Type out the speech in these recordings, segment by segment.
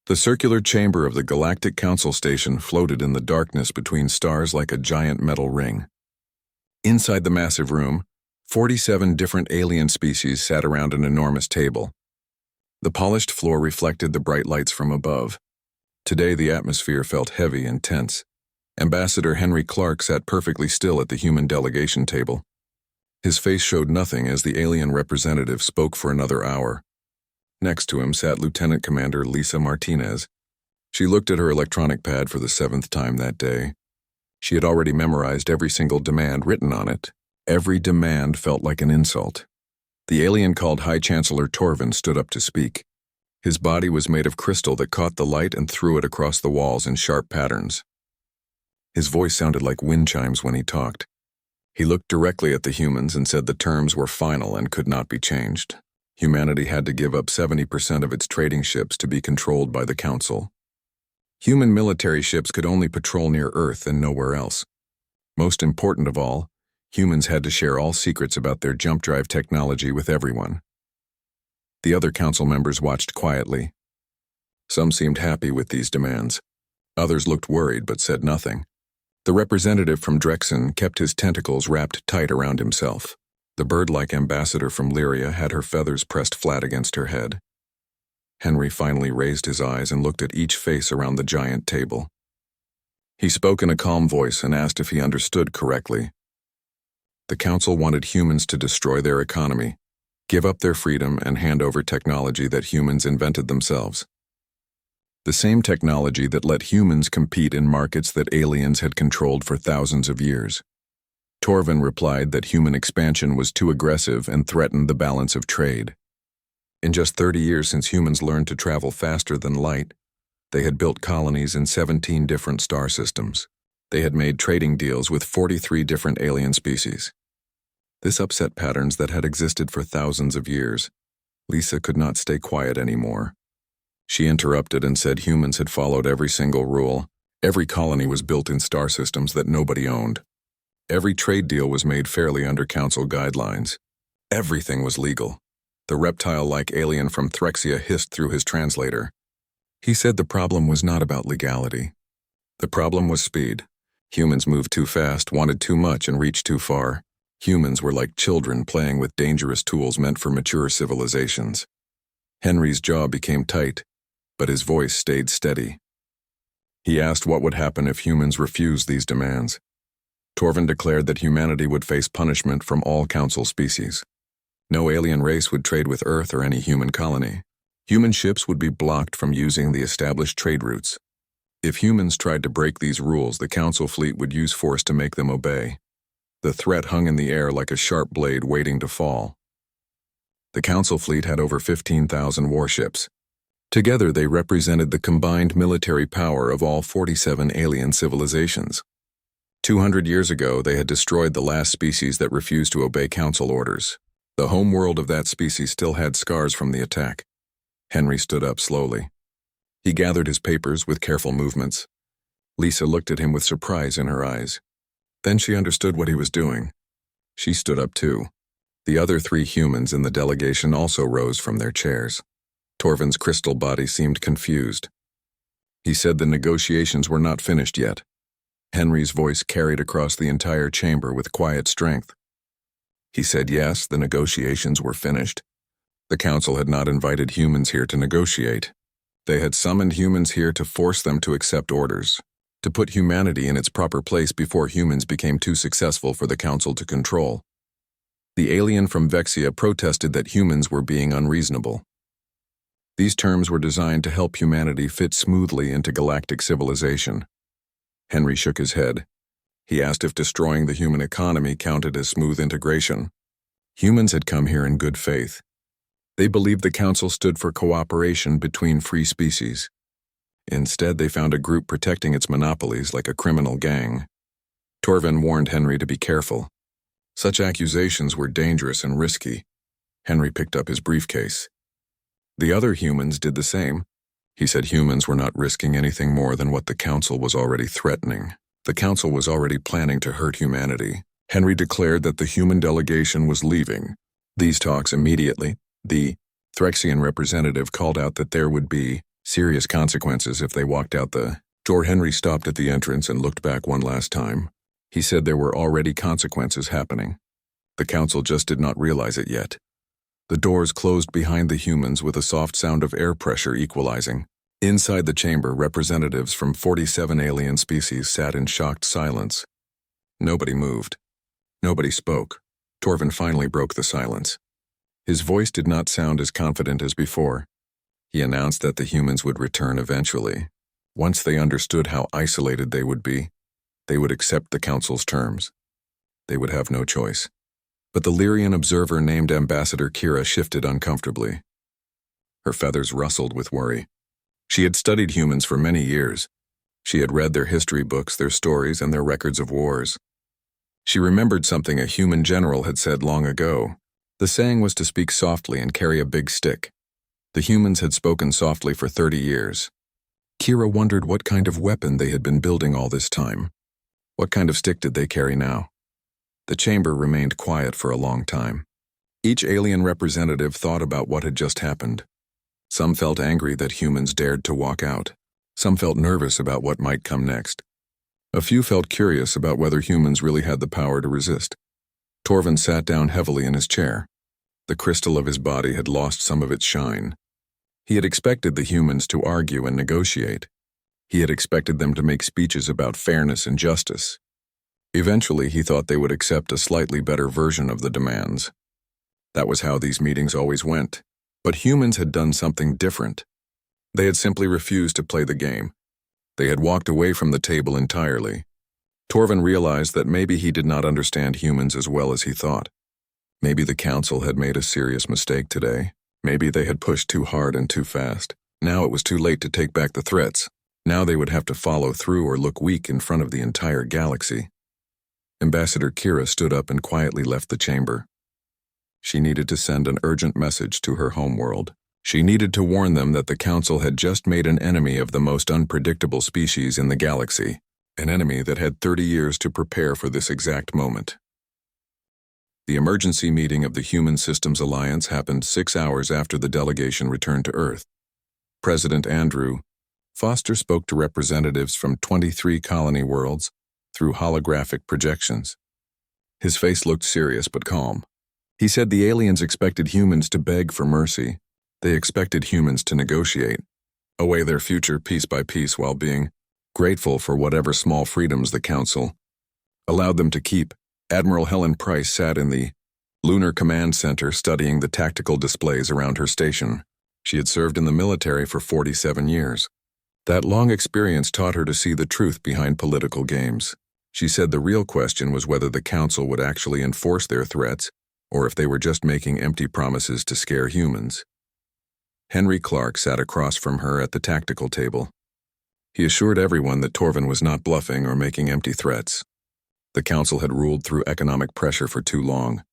The circular chamber of the Galactic Council Station floated in the darkness between stars like a giant metal ring. Inside the massive room, 47 different alien species sat around an enormous table. The polished floor reflected the bright lights from above. Today the atmosphere felt heavy and tense. Ambassador Henry Clark sat perfectly still at the human delegation table. His face showed nothing as the alien representative spoke for another hour. Next to him sat Lieutenant Commander Lisa Martinez. She looked at her electronic pad for the 7th time that day. She had already memorized every single demand written on it. Every demand felt like an insult. The alien called High Chancellor Torvin stood up to speak. His body was made of crystal that caught the light and threw it across the walls in sharp patterns. His voice sounded like wind chimes when he talked. He looked directly at the humans and said the terms were final and could not be changed. Humanity had to give up 70% of its trading ships to be controlled by the Council. Human military ships could only patrol near Earth and nowhere else. Most important of all, humans had to share all secrets about their jump drive technology with everyone. The other Council members watched quietly. Some seemed happy with these demands. Others looked worried but said nothing. The representative from Drexen kept his tentacles wrapped tight around himself. The bird-like ambassador from Lyria had her feathers pressed flat against her head. Henry finally raised his eyes and looked at each face around the giant table. He spoke in a calm voice and asked if he understood correctly. The Council wanted humans to destroy their economy, give up their freedom, and hand over technology that humans invented themselves. The same technology that let humans compete in markets that aliens had controlled for thousands of years. Torvin replied that human expansion was too aggressive and threatened the balance of trade. In just 30 years since humans learned to travel faster than light, they had built colonies in 17 different star systems. They had made trading deals with 43 different alien species. This upset patterns that had existed for thousands of years. Lisa could not stay quiet anymore. She interrupted and said humans had followed every single rule. Every colony was built in star systems that nobody owned. Every trade deal was made fairly under Council guidelines. Everything was legal. The reptile-like alien from Threxia hissed through his translator. He said the problem was not about legality. The problem was speed. Humans moved too fast, wanted too much, and reached too far. Humans were like children playing with dangerous tools meant for mature civilizations. Henry's jaw became tight, but his voice stayed steady. He asked what would happen if humans refused these demands. Torvin declared that humanity would face punishment from all Council species. No alien race would trade with Earth or any human colony. Human ships would be blocked from using the established trade routes. If humans tried to break these rules, the Council fleet would use force to make them obey. The threat hung in the air like a sharp blade waiting to fall. The Council fleet had over 15,000 warships. Together they represented the combined military power of all 47 alien civilizations. 200 years ago, they had destroyed the last species that refused to obey Council orders. The home world of that species still had scars from the attack. Henry stood up slowly. He gathered his papers with careful movements. Lisa looked at him with surprise in her eyes. Then she understood what he was doing. She stood up too. The other 3 humans in the delegation also rose from their chairs. Torvin's crystal body seemed confused. He said the negotiations were not finished yet. Henry's voice carried across the entire chamber with quiet strength. He said yes, the negotiations were finished. The Council had not invited humans here to negotiate. They had summoned humans here to force them to accept orders, to put humanity in its proper place before humans became too successful for the Council to control. The alien from Vexia protested that humans were being unreasonable. These terms were designed to help humanity fit smoothly into galactic civilization. Henry shook his head. He asked if destroying the human economy counted as smooth integration. Humans had come here in good faith. They believed the Council stood for cooperation between free species. Instead, they found a group protecting its monopolies like a criminal gang. Torvin warned Henry to be careful. Such accusations were dangerous and risky. Henry picked up his briefcase. The other humans did the same. He said humans were not risking anything more than what the Council was already threatening. The Council was already planning to hurt humanity. Henry declared that the human delegation was leaving. These talks immediately, the Threxian representative called out that there would be Serious consequences if they walked out the door. Henry stopped at the entrance and looked back one last time. He said there were already consequences happening. The council just did not realize it yet. The doors closed behind the humans with a soft sound of air pressure equalizing. Inside the chamber, representatives from 47 alien species sat in shocked silence. Nobody moved. Nobody spoke. Torvin finally broke the silence. His voice did not sound as confident as before. He announced that the humans would return eventually. Once they understood how isolated they would be, they would accept the council's terms. They would have no choice. But the Lyrian observer named Ambassador Kira shifted uncomfortably. Her feathers rustled with worry. She had studied humans for many years. She had read their history books, their stories, and their records of wars. She remembered something a human general had said long ago. The saying was to speak softly and carry a big stick. The humans had spoken softly for 30 years. Kira wondered what kind of weapon they had been building all this time. What kind of stick did they carry now? The chamber remained quiet for a long time. Each alien representative thought about what had just happened. Some felt angry that humans dared to walk out. Some felt nervous about what might come next. A few felt curious about whether humans really had the power to resist. Torvin sat down heavily in his chair. The crystal of his body had lost some of its shine. He had expected the humans to argue and negotiate. He had expected them to make speeches about fairness and justice. Eventually, he thought they would accept a slightly better version of the demands. That was how these meetings always went. But humans had done something different. They had simply refused to play the game. They had walked away from the table entirely. Torvin realized that maybe he did not understand humans as well as he thought. Maybe the council had made a serious mistake today. Maybe they had pushed too hard and too fast. Now it was too late to take back the threats. Now they would have to follow through or look weak in front of the entire galaxy. Ambassador Kira stood up and quietly left the chamber. She needed to send an urgent message to her homeworld. She needed to warn them that the council had just made an enemy of the most unpredictable species in the galaxy, an enemy that had 30 years to prepare for this exact moment. The emergency meeting of the Human Systems Alliance happened 6 hours after the delegation returned to Earth. President Andrew Foster spoke to representatives from 23 colony worlds through holographic projections. His face looked serious but calm. He said the aliens expected humans to beg for mercy. They expected humans to negotiate away their future piece by piece while being grateful for whatever small freedoms the Council allowed them to keep. Admiral Helen Price sat in the Lunar Command Center studying the tactical displays around her station. She had served in the military for 47 years. That long experience taught her to see the truth behind political games. She said the real question was whether the Council would actually enforce their threats or if they were just making empty promises to scare humans. Henry Clark sat across from her at the tactical table. He assured everyone that Torvin was not bluffing or making empty threats. The Council had ruled through economic pressure for too long.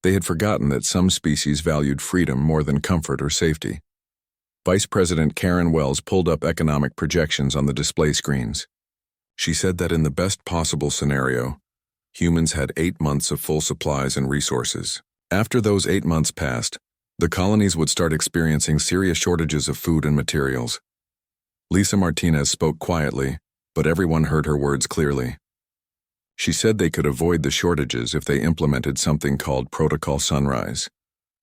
They had forgotten that some species valued freedom more than comfort or safety. Vice President Karen Wells pulled up economic projections on the display screens. She said that in the best possible scenario, humans had 8 months of full supplies and resources. After those 8 months passed, the colonies would start experiencing serious shortages of food and materials. Lisa Martinez spoke quietly, but everyone heard her words clearly. She said they could avoid the shortages if they implemented something called Protocol Sunrise.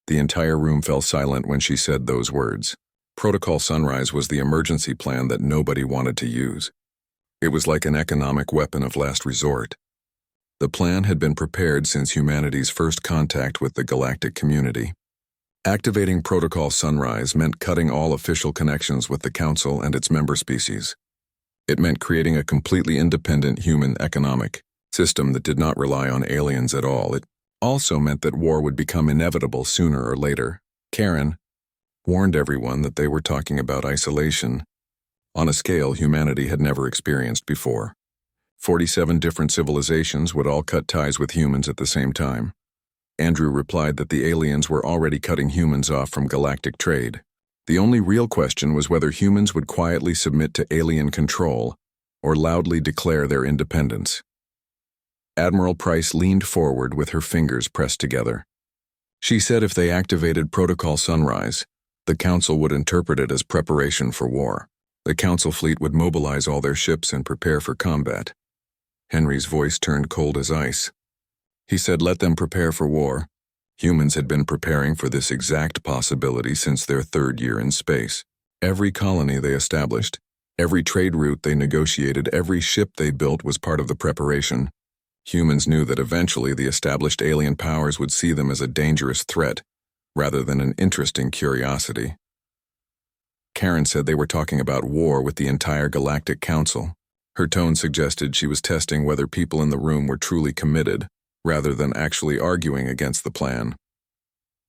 The entire room fell silent when she said those words. Protocol Sunrise was the emergency plan that nobody wanted to use. It was like an economic weapon of last resort. The plan had been prepared since humanity's first contact with the galactic community. Activating Protocol Sunrise meant cutting all official connections with the Council and its member species. It meant creating a completely independent human economic system that did not rely on aliens at all. It also meant that war would become inevitable sooner or later. Karen warned everyone that they were talking about isolation on a scale humanity had never experienced before. 47 different civilizations would all cut ties with humans at the same time. Andrew replied that the aliens were already cutting humans off from galactic trade. The only real question was whether humans would quietly submit to alien control or loudly declare their independence. Admiral Price leaned forward with her fingers pressed together. She said if they activated Protocol Sunrise, The Council would interpret it as preparation for war. The Council fleet would mobilize all their ships and prepare for combat. Henry's voice turned cold as ice. He said, "Let them prepare for war." Humans had been preparing for this exact possibility since their 3rd year in space. Every colony they established, every trade route they negotiated, every ship they built was part of the preparation. Humans knew that eventually the established alien powers would see them as a dangerous threat, rather than an interesting curiosity. Karen said they were talking about war with the entire Galactic Council. Her tone suggested she was testing whether people in the room were truly committed, rather than actually arguing against the plan.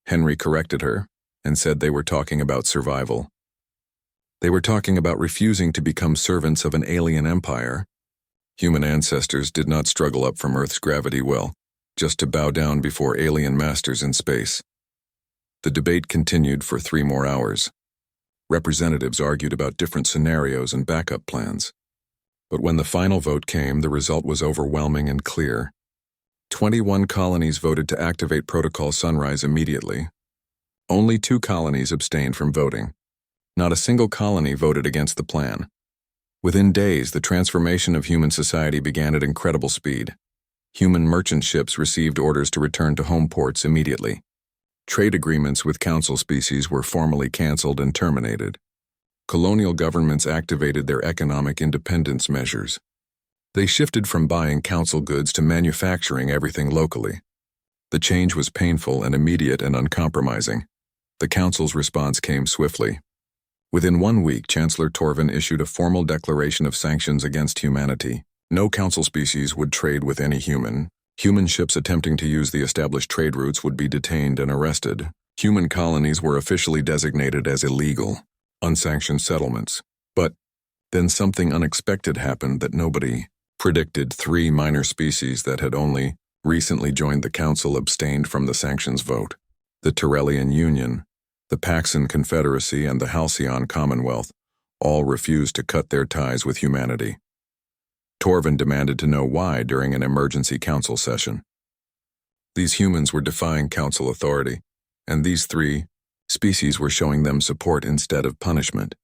Henry corrected her and said they were talking about survival. They were talking about refusing to become servants of an alien empire. Human ancestors did not struggle up from Earth's gravity well, just to bow down before alien masters in space. The debate continued for 3 more hours. Representatives argued about different scenarios and backup plans. But when the final vote came, the result was overwhelming and clear. 21 colonies voted to activate Protocol Sunrise immediately. Only 2 colonies abstained from voting. Not a single colony voted against the plan. Within days, the transformation of human society began at incredible speed. Human merchant ships received orders to return to home ports immediately. Trade agreements with council species were formally canceled and terminated. Colonial governments activated their economic independence measures. They shifted from buying council goods to manufacturing everything locally. The change was painful and immediate and uncompromising. The council's response came swiftly. Within 1 week, Chancellor Torvin issued a formal declaration of sanctions against humanity. No council species would trade with any human. Human ships attempting to use the established trade routes would be detained and arrested. Human colonies were officially designated as illegal, unsanctioned settlements. But then something unexpected happened that nobody predicted. 3 minor species that had only recently joined the council abstained from the sanctions vote. The Tyrellian Union, the Paxan Confederacy, and the Halcyon Commonwealth all refused to cut their ties with humanity. Torvin demanded to know why during an emergency council session. These humans were defying council authority, and these 3 species were showing them support instead of punishment.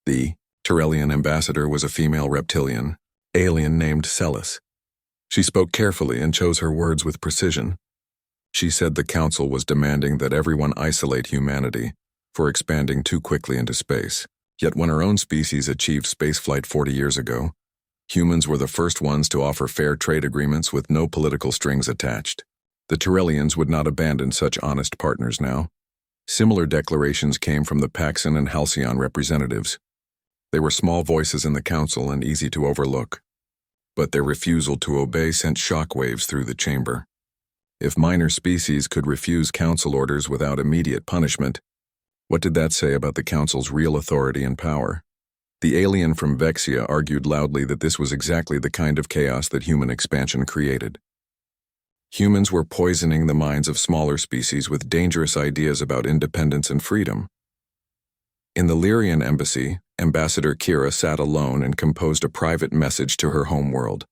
The Tyrellian ambassador was a female reptilian, alien named Celis. She spoke carefully and chose her words with precision. She said the council was demanding that everyone isolate humanity for expanding too quickly into space. Yet when her own species achieved spaceflight 40 years ago, humans were the first ones to offer fair trade agreements with no political strings attached. The Tyrellians would not abandon such honest partners now. Similar declarations came from the Paxan and Halcyon representatives. They were small voices in the council and easy to overlook. But their refusal to obey sent shockwaves through the chamber. If minor species could refuse council orders without immediate punishment, what did that say about the council's real authority and power? The alien from Vexia argued loudly that this was exactly the kind of chaos that human expansion created. Humans were poisoning the minds of smaller species with dangerous ideas about independence and freedom. In the Lyrian embassy, Ambassador Kira sat alone and composed a private message to her homeworld.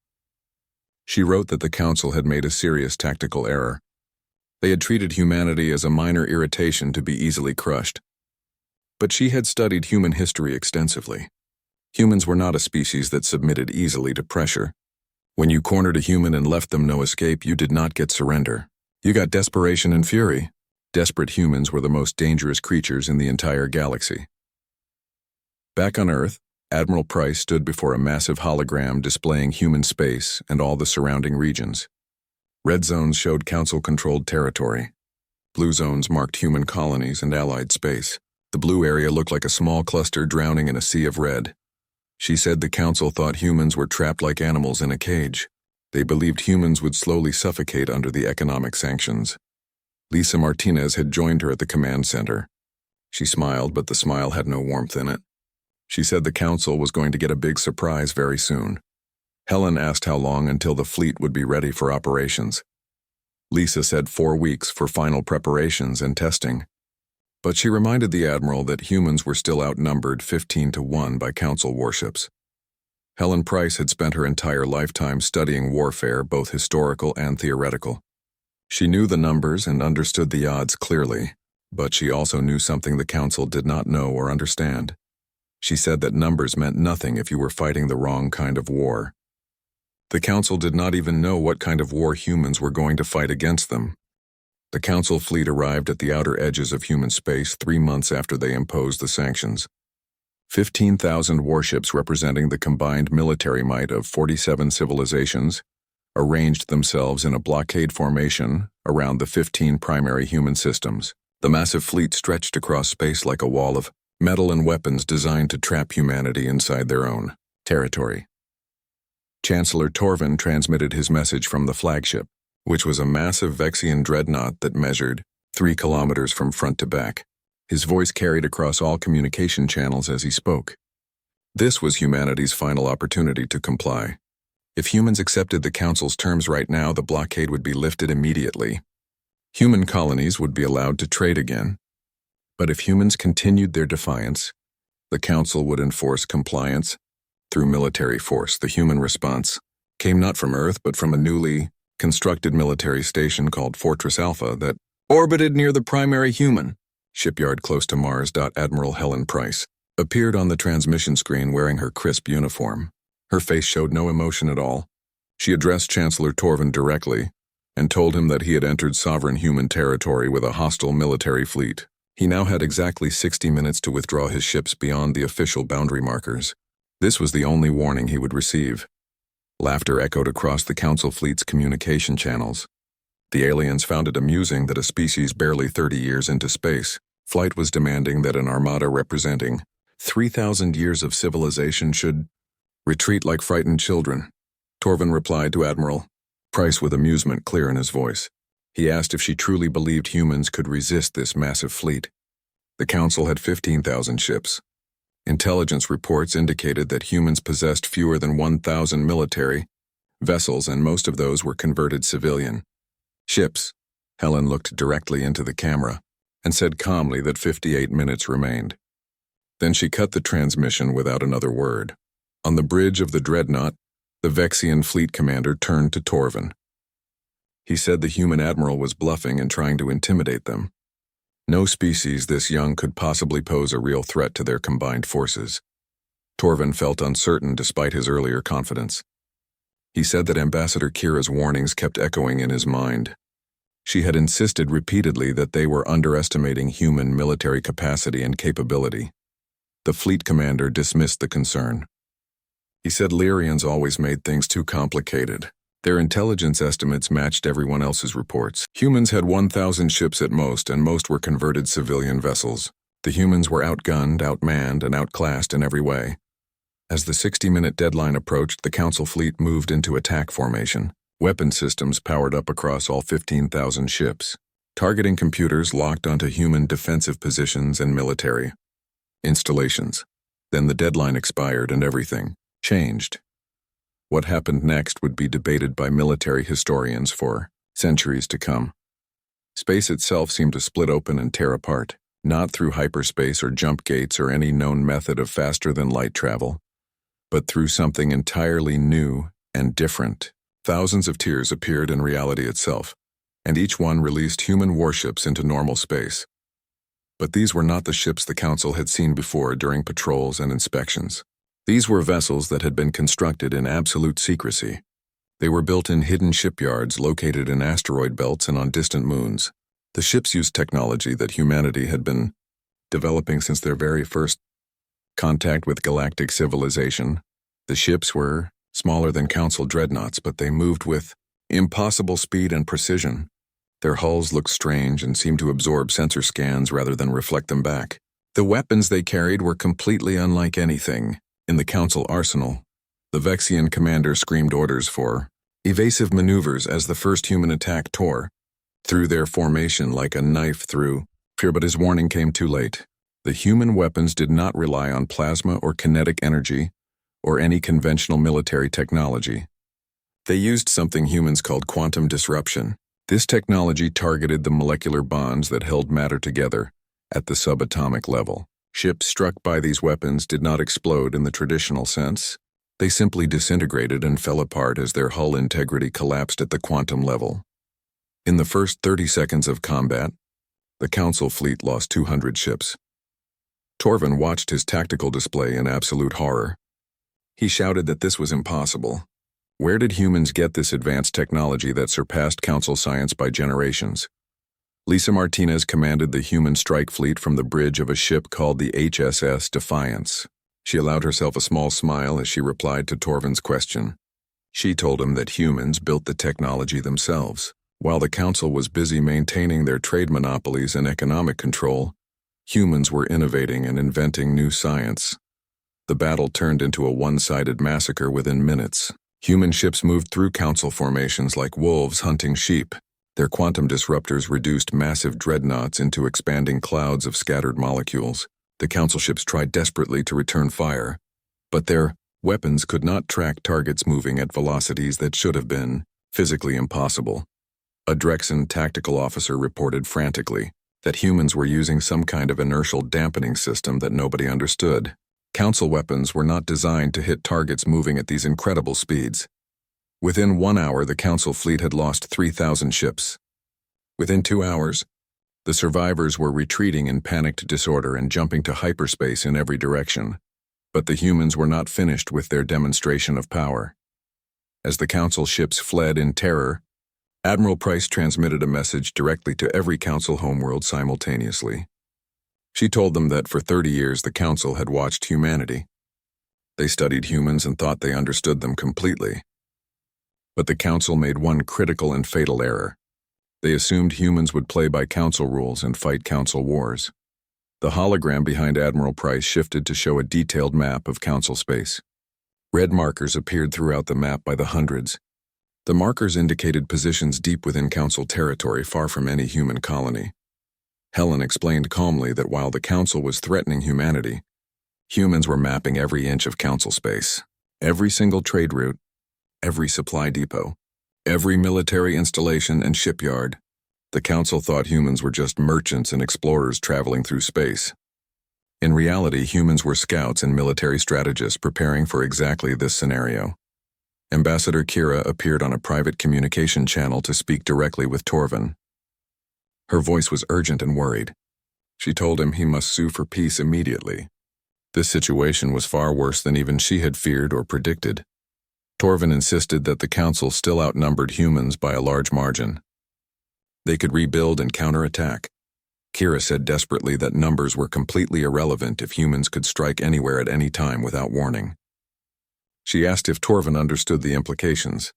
She wrote that the council had made a serious tactical error. They had treated humanity as a minor irritation to be easily crushed. But she had studied human history extensively. Humans were not a species that submitted easily to pressure. When you cornered a human and left them no escape, you did not get surrender. You got desperation and fury. Desperate humans were the most dangerous creatures in the entire galaxy. Back on Earth, Admiral Price stood before a massive hologram displaying human space and all the surrounding regions. Red zones showed council-controlled territory. Blue zones marked human colonies and allied space. The blue area looked like a small cluster drowning in a sea of red. She said the council thought humans were trapped like animals in a cage. They believed humans would slowly suffocate under the economic sanctions. Lisa Martinez had joined her at the command center. She smiled, but the smile had no warmth in it. She said the council was going to get a big surprise very soon. Helen asked how long until the fleet would be ready for operations. Lisa said 4 weeks for final preparations and testing. But she reminded the admiral that humans were still outnumbered 15-1 by council warships. Helen Price had spent her entire lifetime studying warfare, both historical and theoretical. She knew the numbers and understood the odds clearly. But she also knew something the Council did not know or understand. She said that numbers meant nothing if you were fighting the wrong kind of war. The Council did not even know what kind of war humans were going to fight against them. The Council fleet arrived at the outer edges of human space 3 months after they imposed the sanctions. 15,000 warships representing the combined military might of 47 civilizations arranged themselves in a blockade formation around the 15 primary human systems. The massive fleet stretched across space like a wall of metal and weapons designed to trap humanity inside their own territory. Chancellor Torvin transmitted his message from the flagship, which was a massive Vexian dreadnought that measured 3 kilometers from front to back. His voice carried across all communication channels as he spoke. This was humanity's final opportunity to comply. If humans accepted the Council's terms right now, the blockade would be lifted immediately. Human colonies would be allowed to trade again. But if humans continued their defiance, the Council would enforce compliance through military force. The human response came not from Earth, but from a newly constructed military station called Fortress Alpha that orbited near the primary human shipyard close to Mars. Admiral Helen Price appeared on the transmission screen wearing her crisp uniform. Her face showed no emotion at all. She addressed Chancellor Torvin directly and told him that he had entered sovereign human territory with a hostile military fleet. He now had exactly 60 minutes to withdraw his ships beyond the official boundary markers. This was the only warning he would receive. Laughter echoed across the Council fleet's communication channels. The aliens found it amusing that a species barely 30 years into space flight was demanding that an armada representing 3,000 years of civilization should retreat like frightened children. Torvin replied to Admiral Price with amusement clear in his voice. He asked if she truly believed humans could resist this massive fleet. The Council had 15,000 ships. Intelligence reports indicated that humans possessed fewer than 1,000 military vessels, and most of those were converted civilian ships. Helen looked directly into the camera and said calmly that 58 minutes remained. Then she cut the transmission without another word. On the bridge of the dreadnought, the Vexian fleet commander turned to Torvin. He said the human admiral was bluffing and trying to intimidate them. No species this young could possibly pose a real threat to their combined forces. Torvin felt uncertain despite his earlier confidence. He said that Ambassador Kira's warnings kept echoing in his mind. She had insisted repeatedly that they were underestimating human military capacity and capability. The fleet commander dismissed the concern. He said Lyrians always made things too complicated. Their intelligence estimates matched everyone else's reports. Humans had 1,000 ships at most, and most were converted civilian vessels. The humans were outgunned, outmanned, and outclassed in every way. As the 60-minute deadline approached, the Council fleet moved into attack formation. Weapon systems powered up across all 15,000 ships. Targeting computers locked onto human defensive positions and military installations. Then the deadline expired and everything changed. What happened next would be debated by military historians for centuries to come. Space itself seemed to split open and tear apart, not through hyperspace or jump gates or any known method of faster-than-light travel, but through something entirely new and different. Thousands of tiers appeared in reality itself, and each one released human warships into normal space. But these were not the ships the Council had seen before during patrols and inspections. These were vessels that had been constructed in absolute secrecy. They were built in hidden shipyards located in asteroid belts and on distant moons. The ships used technology that humanity had been developing since their very first contact with galactic civilization. The ships were smaller than Council dreadnoughts, but they moved with impossible speed and precision. Their hulls looked strange and seemed to absorb sensor scans rather than reflect them back. The weapons they carried were completely unlike anything in the Council arsenal. The Vexian commander screamed orders for evasive maneuvers as the first human attack tore through their formation like a knife through fear, but his warning came too late. The human weapons did not rely on plasma or kinetic energy or any conventional military technology. They used something humans called quantum disruption. This technology targeted the molecular bonds that held matter together at the subatomic level. Ships struck by these weapons did not explode in the traditional sense. They simply disintegrated and fell apart as their hull integrity collapsed at the quantum level. In the first 30 seconds of combat, The Council fleet lost 200 ships. Torvin watched his tactical display in absolute horror. He shouted that this was impossible. Where did humans get this advanced technology that surpassed Council science by generations? Lisa Martinez commanded the human strike fleet from the bridge of a ship called the HSS Defiance. She allowed herself a small smile as she replied to Torvin's question. She told him that humans built the technology themselves. While the Council was busy maintaining their trade monopolies and economic control, humans were innovating and inventing new science. The battle turned into a one-sided massacre within minutes. Human ships moved through Council formations like wolves hunting sheep. Their quantum disruptors reduced massive dreadnoughts into expanding clouds of scattered molecules. The Council ships tried desperately to return fire, but their weapons could not track targets moving at velocities that should have been physically impossible. A Drexen tactical officer reported frantically that humans were using some kind of inertial dampening system that nobody understood. Council weapons were not designed to hit targets moving at these incredible speeds. Within 1 hour, the Council fleet had lost 3,000 ships. Within 2 hours, the survivors were retreating in panicked disorder and jumping to hyperspace in every direction. But the humans were not finished with their demonstration of power. As the Council ships fled in terror, Admiral Price transmitted a message directly to every Council homeworld simultaneously. She told them that for 30 years the Council had watched humanity. They studied humans and thought they understood them completely. But the Council made one critical and fatal error. They assumed humans would play by Council rules and fight Council wars. The hologram behind Admiral Price shifted to show a detailed map of Council space. Red markers appeared throughout the map by the hundreds. The markers indicated positions deep within Council territory, far from any human colony. Helen explained calmly that while the Council was threatening humanity, humans were mapping every inch of Council space. Every single trade route, every supply depot, every military installation and shipyard. The Council thought humans were just merchants and explorers traveling through space. In reality, humans were scouts and military strategists preparing for exactly this scenario. Ambassador Kira appeared on a private communication channel to speak directly with Torvin. Her voice was urgent and worried. She told him he must sue for peace immediately. This situation was far worse than even she had feared or predicted. Torvin insisted that the Council still outnumbered humans by a large margin. They could rebuild and counterattack. Kira said desperately that numbers were completely irrelevant if humans could strike anywhere at any time without warning. She asked if Torvin understood the implications.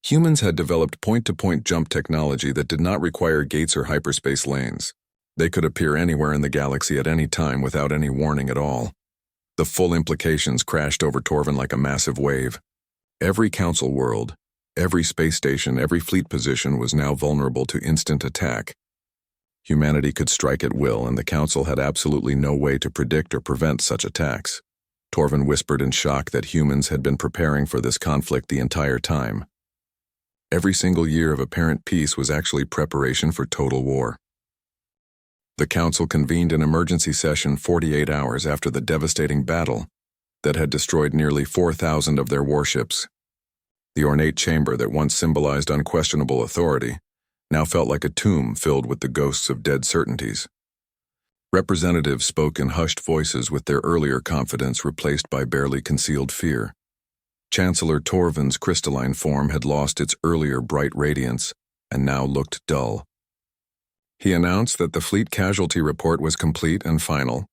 Humans had developed point-to-point jump technology that did not require gates or hyperspace lanes. They could appear anywhere in the galaxy at any time without any warning at all. The full implications crashed over Torvin like a massive wave. Every Council world, every space station, every fleet position was now vulnerable to instant attack. Humanity could strike at will, and the Council had absolutely no way to predict or prevent such attacks. Torvin whispered in shock that humans had been preparing for this conflict the entire time. Every single year of apparent peace was actually preparation for total war. The Council convened an emergency session 48 hours after the devastating battle that had destroyed nearly 4,000 of their warships. The ornate chamber that once symbolized unquestionable authority now felt like a tomb filled with the ghosts of dead certainties. Representatives spoke in hushed voices with their earlier confidence replaced by barely concealed fear. Chancellor Torvin's crystalline form had lost its earlier bright radiance and now looked dull. He announced that the fleet casualty report was complete and final.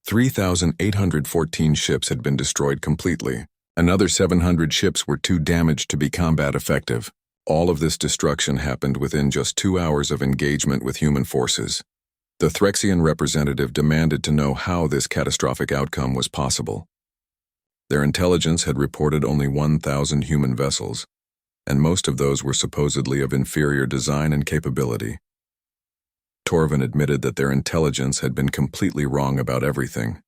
3,814 ships had been destroyed completely. Another 700 ships were too damaged to be combat effective. All of this destruction happened within just 2 hours of engagement with human forces. The Threxian representative demanded to know how this catastrophic outcome was possible. Their intelligence had reported only 1,000 human vessels, and most of those were supposedly of inferior design and capability. Torvin admitted that their intelligence had been completely wrong about everything.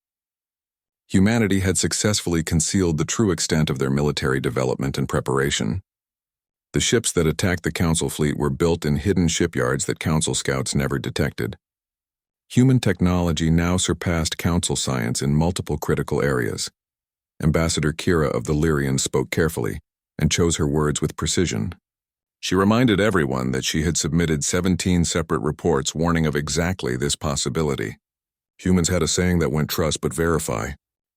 Humanity had successfully concealed the true extent of their military development and preparation. The ships that attacked the Council fleet were built in hidden shipyards that Council scouts never detected. Human technology now surpassed Council science in multiple critical areas. Ambassador Kira of the Lyrians spoke carefully and chose her words with precision. She reminded everyone that she had submitted 17 separate reports warning of exactly this possibility. Humans had a saying that went trust but verify.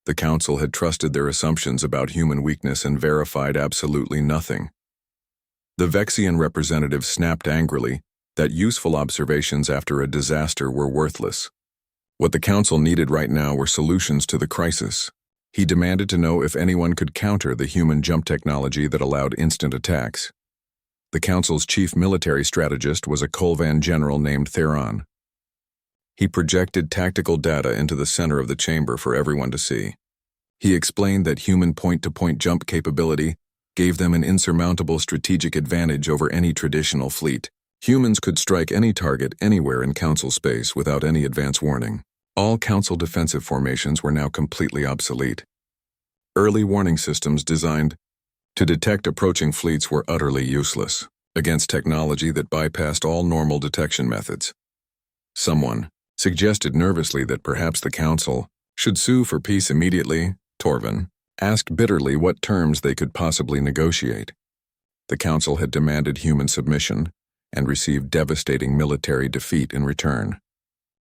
The Council had trusted their assumptions about human weakness and verified absolutely nothing. The Vexian representative snapped angrily that useful observations after a disaster were worthless. What the Council needed right now were solutions to the crisis. He demanded to know if anyone could counter the human jump technology that allowed instant attacks. The Council's chief military strategist was a Kolvan general named Theron. He projected tactical data into the center of the chamber for everyone to see. He explained that human point-to-point jump capability gave them an insurmountable strategic advantage over any traditional fleet. Humans could strike any target anywhere in Council space without any advance warning. All Council defensive formations were now completely obsolete. Early warning systems designed to detect approaching fleets were utterly useless against technology that bypassed all normal detection methods. Someone suggested nervously that perhaps the Council should sue for peace immediately. Torvin asked bitterly what terms they could possibly negotiate. The Council had demanded human submission and received devastating military defeat in return.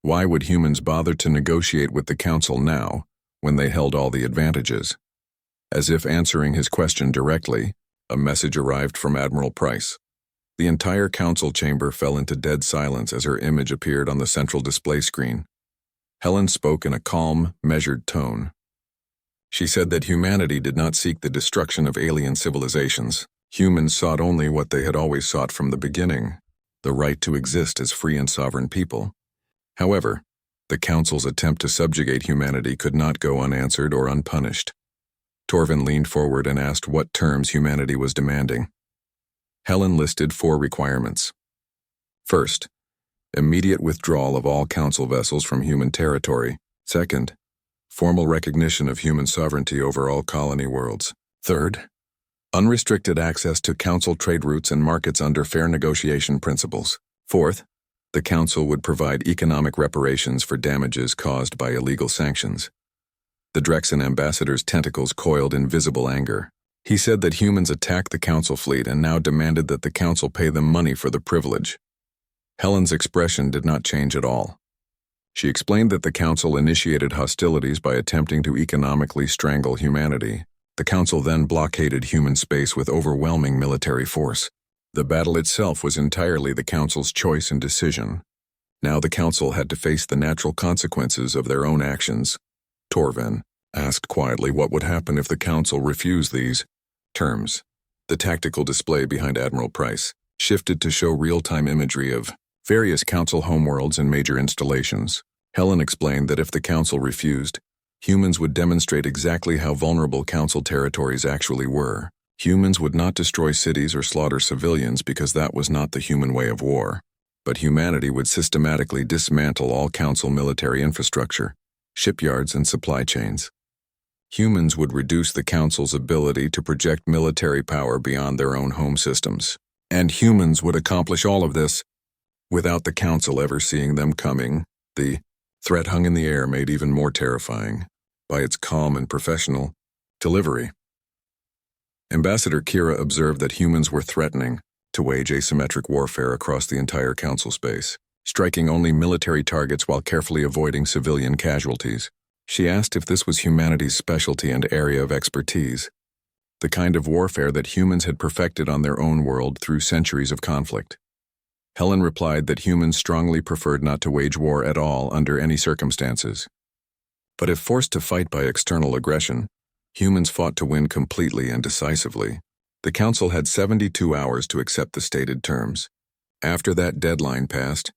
Why would humans bother to negotiate with the Council now, when they held all the advantages? As if answering his question directly, a message arrived from Admiral Price. The entire Council chamber fell into dead silence as her image appeared on the central display screen. Helen spoke in a calm, measured tone. She said that humanity did not seek the destruction of alien civilizations. Humans sought only what they had always sought from the beginning, the right to exist as free and sovereign people. However, the Council's attempt to subjugate humanity could not go unanswered or unpunished. Torvin leaned forward and asked what terms humanity was demanding. Helen listed 4 requirements. First, immediate withdrawal of all Council vessels from human territory. Second, formal recognition of human sovereignty over all colony worlds. Third, unrestricted access to Council trade routes and markets under fair negotiation principles. Fourth, the Council would provide economic reparations for damages caused by illegal sanctions. The Drexen ambassador's tentacles coiled in visible anger. He said that humans attacked the Council fleet and now demanded that the Council pay them money for the privilege. Helen's expression did not change at all. She explained that the Council initiated hostilities by attempting to economically strangle humanity. The Council then blockaded human space with overwhelming military force. The battle itself was entirely the Council's choice and decision. Now the Council had to face the natural consequences of their own actions. Torvin asked quietly what would happen if the Council refused these terms. The tactical display behind Admiral Price shifted to show real-time imagery of various Council homeworlds and major installations. Helen explained that if the Council refused, humans would demonstrate exactly how vulnerable Council territories actually were. Humans would not destroy cities or slaughter civilians because that was not the human way of war. But humanity would systematically dismantle all Council military infrastructure, shipyards, and supply chains. Humans would reduce the Council's ability to project military power beyond their own home systems. And humans would accomplish all of this without the Council ever seeing them coming. The threat hung in the air, made even more terrifying by its calm and professional delivery. Ambassador Kira observed that humans were threatening to wage asymmetric warfare across the entire Council space, striking only military targets while carefully avoiding civilian casualties. She asked if this was humanity's specialty and area of expertise, the kind of warfare that humans had perfected on their own world through centuries of conflict. Helen replied that humans strongly preferred not to wage war at all under any circumstances. But if forced to fight by external aggression, humans fought to win completely and decisively. The Council had 72 hours to accept the stated terms. After that deadline passed,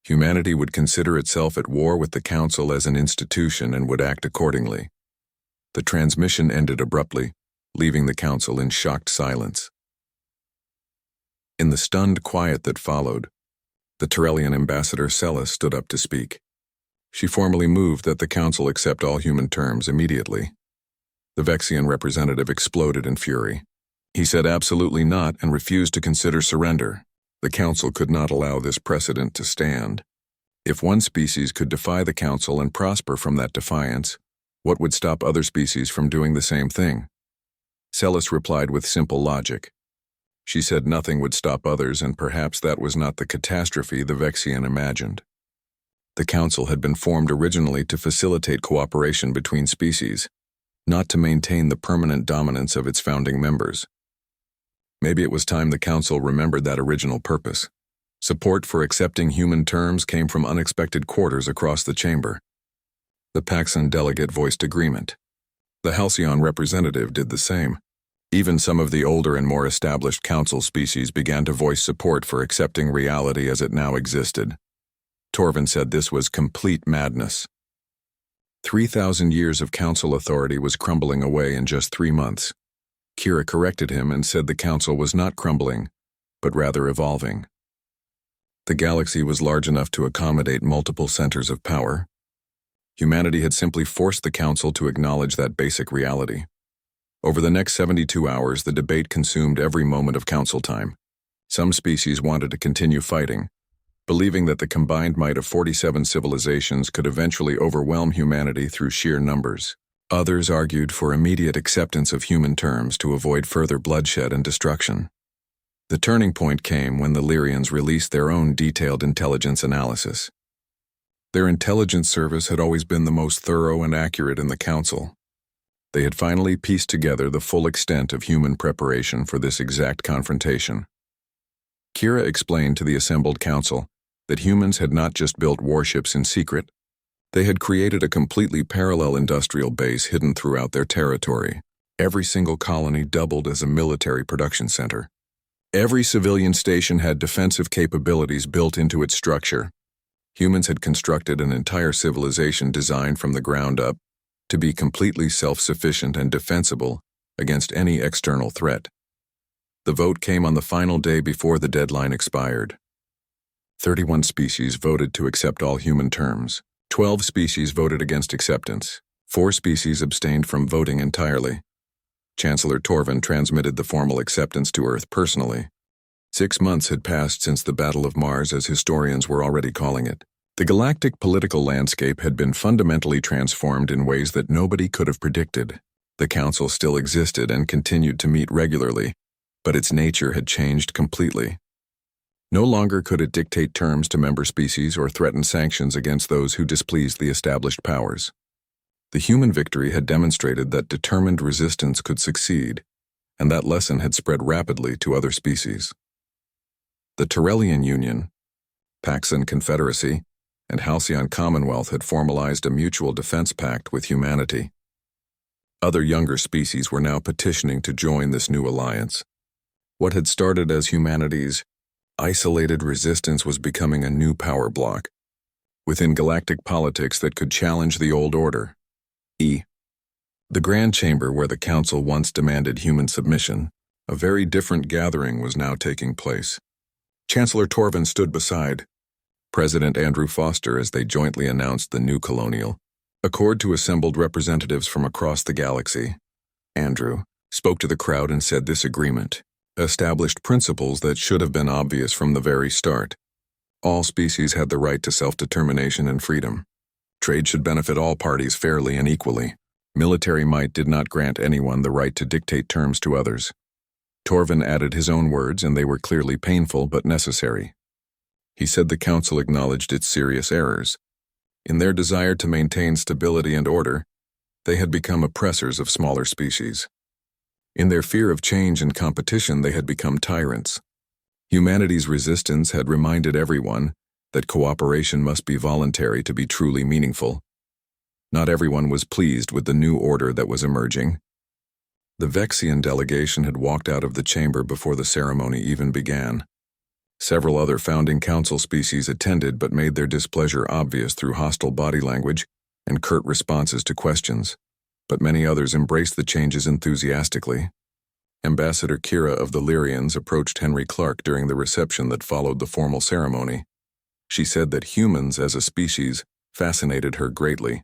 humanity would consider itself at war with the Council as an institution and would act accordingly. The transmission ended abruptly, leaving the Council in shocked silence. In the stunned quiet that followed, the Turellian ambassador Celis stood up to speak. She formally moved that the Council accept all human terms immediately. The Vexian representative exploded in fury. He said absolutely not and refused to consider surrender. The Council could not allow this precedent to stand. If one species could defy the Council and prosper from that defiance, what would stop other species from doing the same thing? Celis replied with simple logic. She said nothing would stop others, and perhaps that was not the catastrophe the Vexian imagined. The Council had been formed originally to facilitate cooperation between species, not to maintain the permanent dominance of its founding members. Maybe it was time the Council remembered that original purpose. Support for accepting human terms came from unexpected quarters across the chamber. The Paxan delegate voiced agreement. The Halcyon representative did the same. Even some of the older and more established Council species began to voice support for accepting reality as it now existed. Torvin said this was complete madness. 3,000 years of Council authority was crumbling away in just 3 months. Kira corrected him and said the Council was not crumbling, but rather evolving. The galaxy was large enough to accommodate multiple centers of power. Humanity had simply forced the Council to acknowledge that basic reality. Over the next 72 hours, the debate consumed every moment of Council time. Some species wanted to continue fighting, believing that the combined might of 47 civilizations could eventually overwhelm humanity through sheer numbers. Others argued for immediate acceptance of human terms to avoid further bloodshed and destruction. The turning point came when the Lyrians released their own detailed intelligence analysis. Their intelligence service had always been the most thorough and accurate in the Council. They had finally pieced together the full extent of human preparation for this exact confrontation. Kira explained to the assembled Council that humans had not just built warships in secret, they had created a completely parallel industrial base hidden throughout their territory. Every single colony doubled as a military production center. Every civilian station had defensive capabilities built into its structure. Humans had constructed an entire civilization designed from the ground up to be completely self-sufficient and defensible against any external threat. The vote came on the final day before the deadline expired. 31 species voted to accept all human terms. 12 species voted against acceptance. 4 species abstained from voting entirely. Chancellor Torvin transmitted the formal acceptance to Earth personally. 6 months had passed since the Battle of Mars, as historians were already calling it. The galactic political landscape had been fundamentally transformed in ways that nobody could have predicted. The Council still existed and continued to meet regularly, but its nature had changed completely. No longer could it dictate terms to member species or threaten sanctions against those who displeased the established powers. The human victory had demonstrated that determined resistance could succeed, and that lesson had spread rapidly to other species. The Terrellian Union, Paxan Confederacy, and Halcyon Commonwealth had formalized a mutual defense pact with humanity. Other younger species were now petitioning to join this new alliance. What had started as humanity's isolated resistance was becoming a new power block within galactic politics that could challenge the old order. The Grand Chamber, where the Council once demanded human submission, a very different gathering was now taking place. Chancellor Torvin stood beside President Andrew Foster as they jointly announced the new colonial accord to assembled representatives from across the galaxy. Andrew spoke to the crowd and said this agreement established principles that should have been obvious from the very start. All species had the right to self-determination and freedom. Trade should benefit all parties fairly and equally. Military might did not grant anyone the right to dictate terms to others. Torvin added his own words, and they were clearly painful but necessary. He said the Council acknowledged its serious errors. In their desire to maintain stability and order, they had become oppressors of smaller species. In their fear of change and competition, they had become tyrants. Humanity's resistance had reminded everyone that cooperation must be voluntary to be truly meaningful. Not everyone was pleased with the new order that was emerging. The Vexian delegation had walked out of the chamber before the ceremony even began. Several other founding council species attended but made their displeasure obvious through hostile body language and curt responses to questions. But many others embraced the changes enthusiastically. Ambassador Kira of the Lyrians approached Henry Clark during the reception that followed the formal ceremony. She said that humans as a species fascinated her greatly.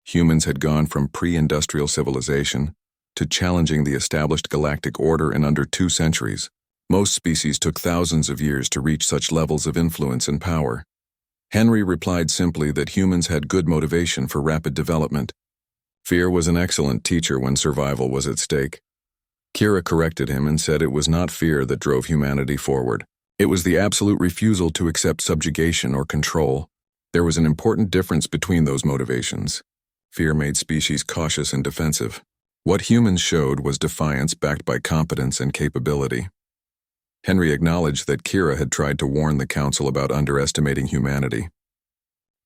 Humans had gone from pre-industrial civilization to challenging the established galactic order in under 2 centuries. Most species took thousands of years to reach such levels of influence and power. Henry replied simply that humans had good motivation for rapid development. Fear was an excellent teacher when survival was at stake. Kira corrected him and said it was not fear that drove humanity forward. It was the absolute refusal to accept subjugation or control. There was an important difference between those motivations. Fear made species cautious and defensive. What humans showed was defiance backed by competence and capability. Henry acknowledged that Kira had tried to warn the Council about underestimating humanity.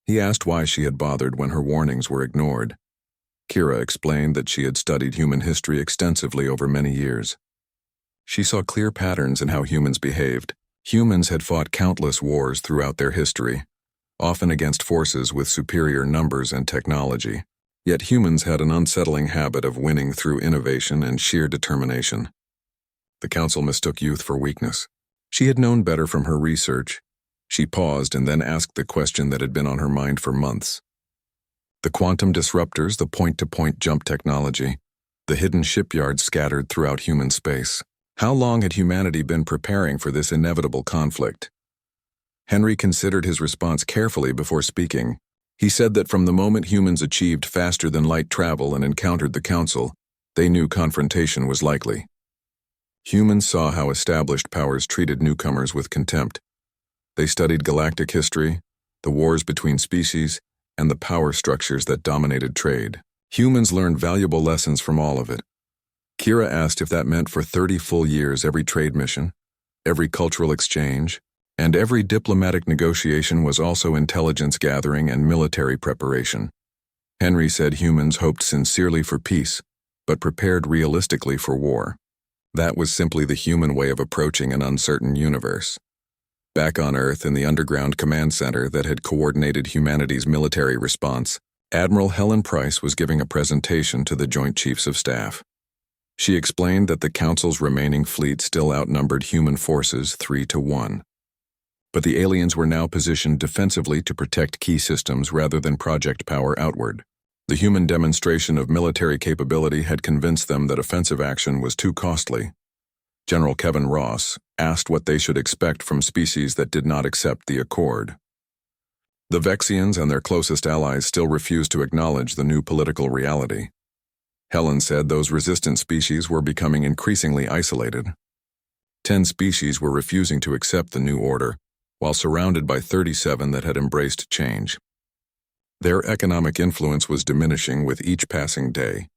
He asked why she had bothered when her warnings were ignored. Kira explained that she had studied human history extensively over many years. She saw clear patterns in how humans behaved. Humans had fought countless wars throughout their history, often against forces with superior numbers and technology. Yet humans had an unsettling habit of winning through innovation and sheer determination. The Council mistook youth for weakness. She had known better from her research. She paused and then asked the question that had been on her mind for months. The quantum disruptors, the point-to-point jump technology, the hidden shipyards scattered throughout human space. How long had humanity been preparing for this inevitable conflict? Henry considered his response carefully before speaking. He said that from the moment humans achieved faster-than-light travel and encountered the Council, they knew confrontation was likely. Humans saw how established powers treated newcomers with contempt. They studied galactic history, the wars between species, and the power structures that dominated trade. Humans learned valuable lessons from all of it. Kira asked if that meant for 30 full years every trade mission, every cultural exchange, and every diplomatic negotiation was also intelligence gathering and military preparation. Henry said humans hoped sincerely for peace, but prepared realistically for war. That was simply the human way of approaching an uncertain universe. Back on Earth in the underground command center that had coordinated humanity's military response, Admiral Helen Price was giving a presentation to the Joint Chiefs of Staff. She explained that the Council's remaining fleet still outnumbered human forces 3-1. But the aliens were now positioned defensively to protect key systems rather than project power outward. The human demonstration of military capability had convinced them that offensive action was too costly. General Kevin Ross asked what they should expect from species that did not accept the accord. The Vexians and their closest allies still refused to acknowledge the new political reality. Helen said those resistant species were becoming increasingly isolated. 10 species were refusing to accept the new order, while surrounded by 37 that had embraced change. Their economic influence was diminishing with each passing day.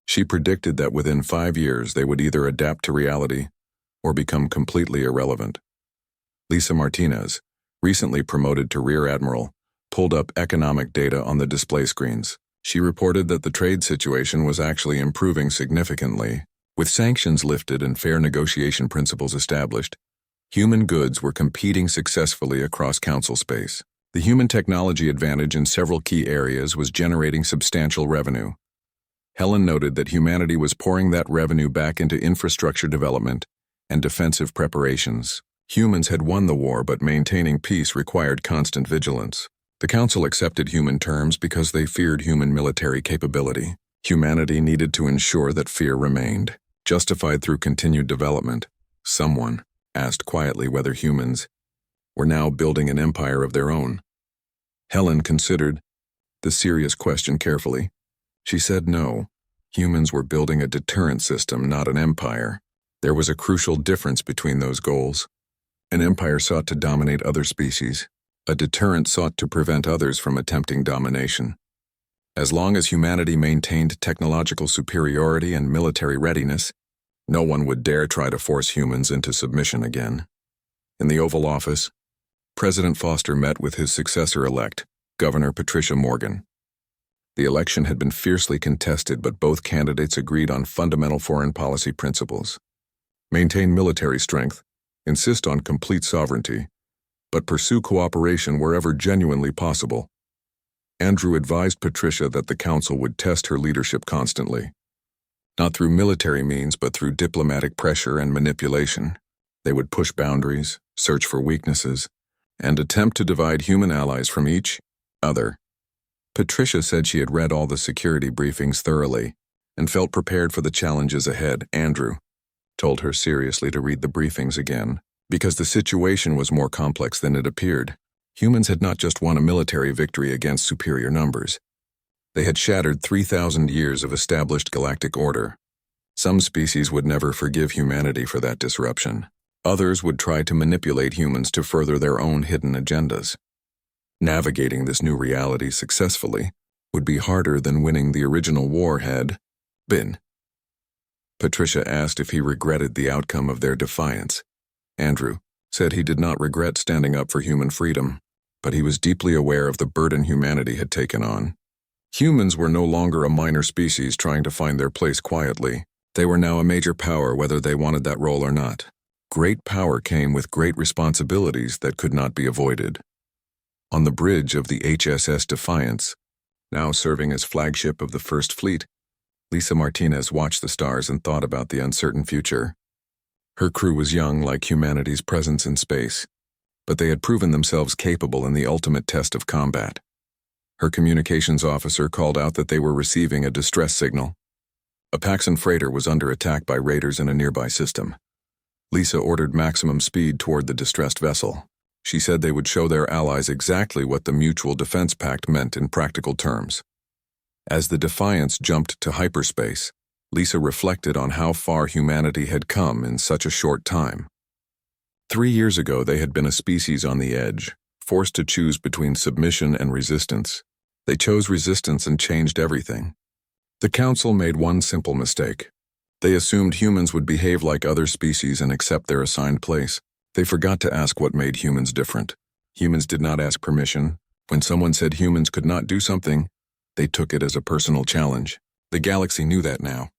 She predicted that within 5 years they would either adapt to reality or become completely irrelevant. Lisa Martinez, recently promoted to Rear Admiral, pulled up economic data on the display screens. She reported that the trade situation was actually improving significantly. With sanctions lifted and fair negotiation principles established, human goods were competing successfully across Council space. The human technology advantage in several key areas was generating substantial revenue. Helen noted that humanity was pouring that revenue back into infrastructure development and defensive preparations. Humans had won the war, but maintaining peace required constant vigilance. The Council accepted human terms because they feared human military capability. Humanity needed to ensure that fear remained, justified through continued development. Someone asked quietly whether humans were now building an empire of their own. Helen considered the serious question carefully. She said no. Humans were building a deterrent system, not an empire. There was a crucial difference between those goals. An empire sought to dominate other species. A deterrent sought to prevent others from attempting domination. As long as humanity maintained technological superiority and military readiness, no one would dare try to force humans into submission again. In the Oval Office, President Foster met with his successor-elect, Governor Patricia Morgan. The election had been fiercely contested, but both candidates agreed on fundamental foreign policy principles. Maintain military strength, insist on complete sovereignty, but pursue cooperation wherever genuinely possible. Andrew advised Patricia that the Council would test her leadership constantly. Not through military means, but through diplomatic pressure and manipulation. They would push boundaries, search for weaknesses, and attempt to divide human allies from each other. Patricia said she had read all the security briefings thoroughly and felt prepared for the challenges ahead. Andrew told her seriously to read the briefings again, because the situation was more complex than it appeared. Humans had not just won a military victory against superior numbers. They had shattered 3,000 years of established galactic order. Some species would never forgive humanity for that disruption. Others would try to manipulate humans to further their own hidden agendas. Navigating this new reality successfully would be harder than winning the original war had been. Patricia asked if he regretted the outcome of their defiance. Andrew said he did not regret standing up for human freedom, but he was deeply aware of the burden humanity had taken on. Humans were no longer a minor species trying to find their place quietly. They were now a major power whether they wanted that role or not. Great power came with great responsibilities that could not be avoided. On the bridge of the HSS Defiance, now serving as flagship of the First Fleet, Lisa Martinez watched the stars and thought about the uncertain future. Her crew was young like humanity's presence in space, but they had proven themselves capable in the ultimate test of combat. Her communications officer called out that they were receiving a distress signal. A Paxson freighter was under attack by raiders in a nearby system. Lisa ordered maximum speed toward the distressed vessel. She said they would show their allies exactly what the Mutual Defense Pact meant in practical terms. As the Defiance jumped to hyperspace, Lisa reflected on how far humanity had come in such a short time. 3 years ago, they had been a species on the edge, forced to choose between submission and resistance. They chose resistance and changed everything. The Council made one simple mistake. They assumed humans would behave like other species and accept their assigned place. They forgot to ask what made humans different. Humans did not ask permission. When someone said humans could not do something, they took it as a personal challenge. The galaxy knew that now.